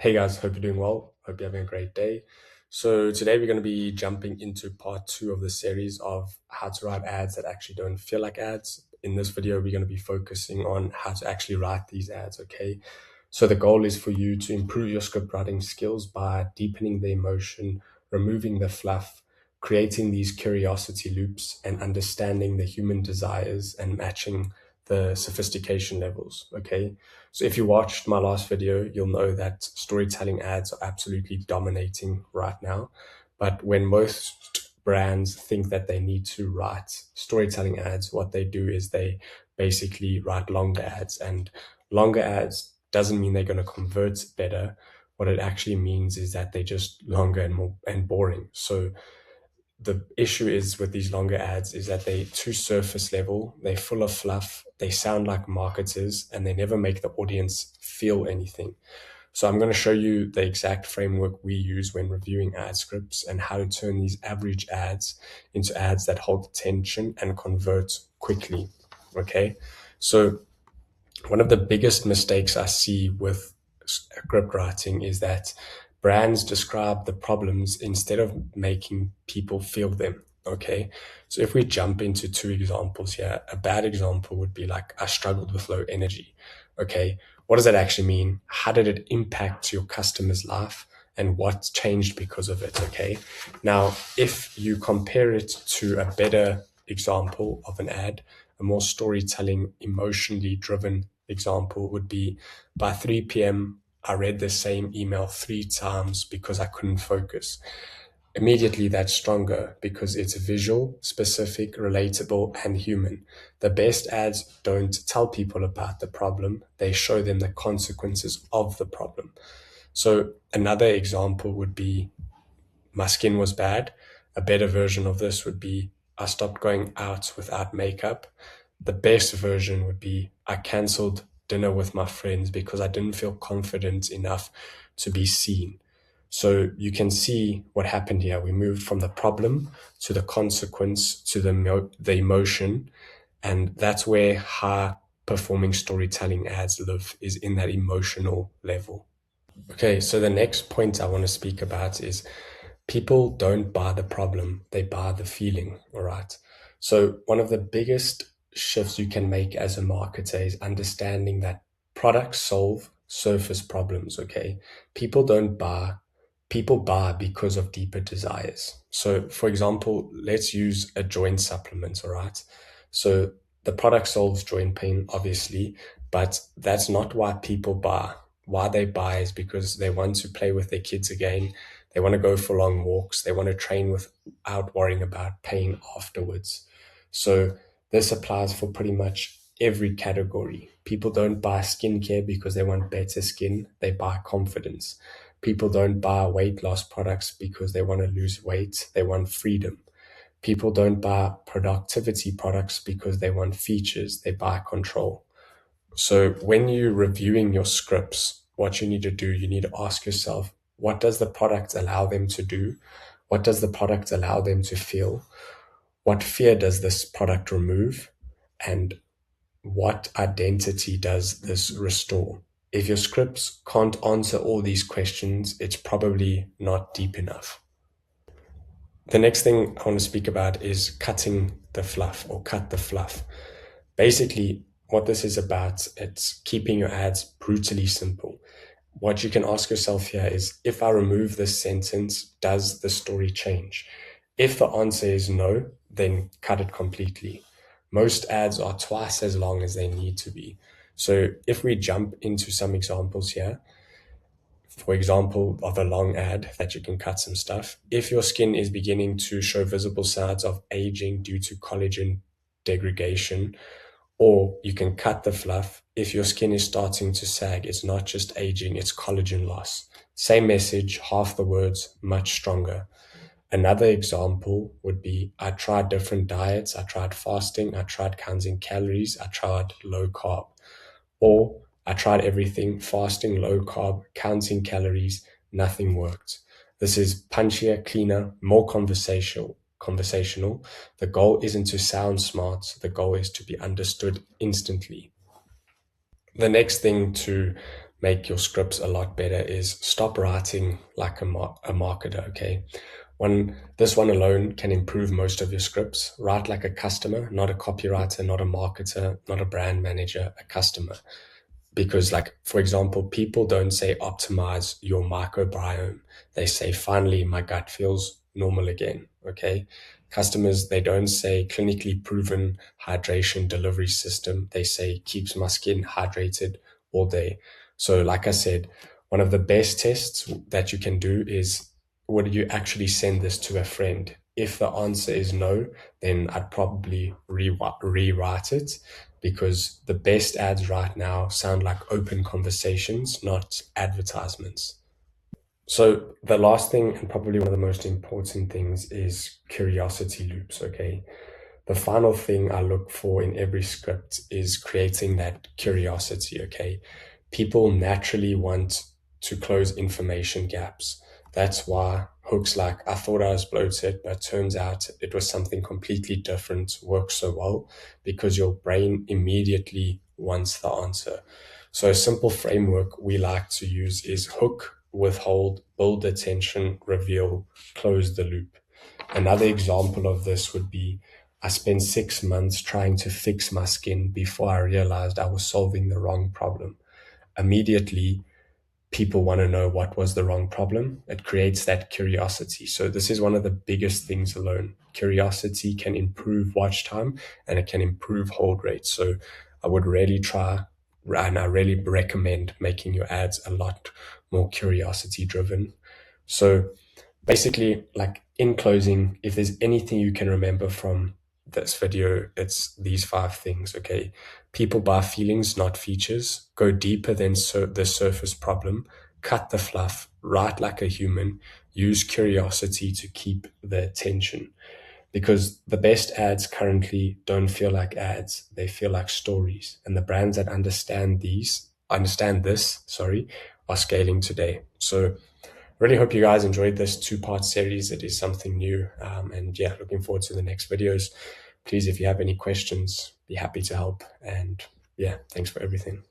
Hey guys, hope you're doing well. Hope you're having a great day. So today we're going to be jumping into part two of the series of how to write ads that actually don't feel like ads. In this video, we're going to be focusing on how to actually write these ads, okay? So the goal is for you to improve your script writing skills by deepening the emotion, removing the fluff, creating these curiosity loops, and understanding the human desires and matching the sophistication levels, okay? So if you watched my last video, you'll know that storytelling ads are absolutely dominating right now. But when most brands think that they need to write storytelling ads, what they do is they basically write longer ads. And longer ads doesn't mean they're going to convert better. What it actually means is that they're just longer and more and boring. So the issue is with these longer ads is that they're too surface level, they're full of fluff, they sound like marketers, and they never make the audience feel anything. So I'm going to show you the exact framework we use when reviewing ad scripts and how to turn these average ads into ads that hold attention and convert quickly. Okay. So one of the biggest mistakes I see with script writing is that brands describe the problems instead of making people feel them. Okay. So if we jump into two examples here, a bad example would be like, I struggled with low energy. Okay. What does that actually mean? How did it impact your customer's life? And what changed because of it? Okay. Now, if you compare it to a better example of an ad, a more storytelling, emotionally driven example would be by 3 p.m. I read the same email 3 times because I couldn't focus. Immediately that's stronger because it's visual, specific, relatable, and human. The best ads don't tell people about the problem, they show them the consequences of the problem. So another example would be my skin was bad. A better version of this would be I stopped going out without makeup. The best version would be I canceled dinner with my friends because I didn't feel confident enough to be seen. So you can see what happened here. We moved from the problem to the consequence to the emotion. And that's where high performing storytelling ads live, is in that emotional level. Okay, so the next point I want to speak about is people don't buy the problem, they buy the feeling. All right. So one of the biggest shifts you can make as a marketer is understanding that products solve surface problems. Okay. People don't buy, people buy because of deeper desires. So for example, let's use a joint supplement. All right. So the product solves joint pain, obviously, but that's not why people buy. Why they buy is because they want to play with their kids again. They want to go for long walks. They want to train without worrying about pain afterwards. So this applies for pretty much every category. People don't buy skincare because they want better skin. They buy confidence. People don't buy weight loss products because they want to lose weight. They want freedom. People don't buy productivity products because they want features. They buy control. So when you're reviewing your scripts, what you need to do, you need to ask yourself, what does the product allow them to do? What does the product allow them to feel? What fear does this product remove? And what identity does this restore? If your scripts can't answer all these questions, it's probably not deep enough. The next thing I want to speak about is cutting the fluff, or cut the fluff. Basically, what this is about, it's keeping your ads brutally simple. What you can ask yourself here is, if I remove this sentence, does the story change? If the answer is no, then cut it completely. Most ads are twice as long as they need to be. So if we jump into some examples here, for example, of a long ad that you can cut some stuff. If your skin is beginning to show visible signs of aging due to collagen degradation, or you can cut the fluff. If your skin is starting to sag, it's not just aging, it's collagen loss. Same message, half the words, much stronger. Another example would be, I tried different diets. I tried fasting. I tried counting calories. I tried low carb. Or I tried everything, fasting, low carb, counting calories, nothing worked. This is punchier, cleaner, more conversational. The goal isn't to sound smart. The goal is to be understood instantly. The next thing to make your scripts a lot better is stop writing like a marketer, okay? This one alone can improve most of your scripts. Write like a customer, not a copywriter, not a marketer, not a brand manager, a customer. Because, like, for example, people don't say optimize your microbiome. They say, finally, my gut feels normal again. Okay. Customers, they don't say clinically proven hydration delivery system. They say keeps my skin hydrated all day. So, like I said, one of the best tests that you can do is, would you actually send this to a friend? If the answer is no, then I'd probably rewrite it, because the best ads right now sound like open conversations, not advertisements. So the last thing, and probably one of the most important things, is curiosity loops, okay? The final thing I look for in every script is creating that curiosity, okay? People naturally want to close information gaps. That's why hooks like, I thought I was bloated, but turns out it was something completely different, work so well, because your brain immediately wants the answer. So a simple framework we like to use is hook, withhold, build attention, reveal, close the loop. Another example of this would be, I spent 6 months trying to fix my skin before I realized I was solving the wrong problem. Immediately, people want to know what was the wrong problem. It creates that curiosity. So this is one of the biggest things alone. Curiosity can improve watch time and it can improve hold rate. So I would really try, and I really recommend making your ads a lot more curiosity driven. So basically, like, in closing, if there's anything you can remember from this video, it's these 5 things, okay? People buy feelings, not features. Go deeper than the surface problem. Cut the fluff. Write like a human. Use curiosity to keep the attention. Because the best ads currently don't feel like ads. They feel like stories. And the brands that understand this, are scaling today. So really hope you guys enjoyed this 2-part series. It is something new. And yeah, looking forward to the next videos. Please, if you have any questions, be happy to help. And yeah, thanks for everything.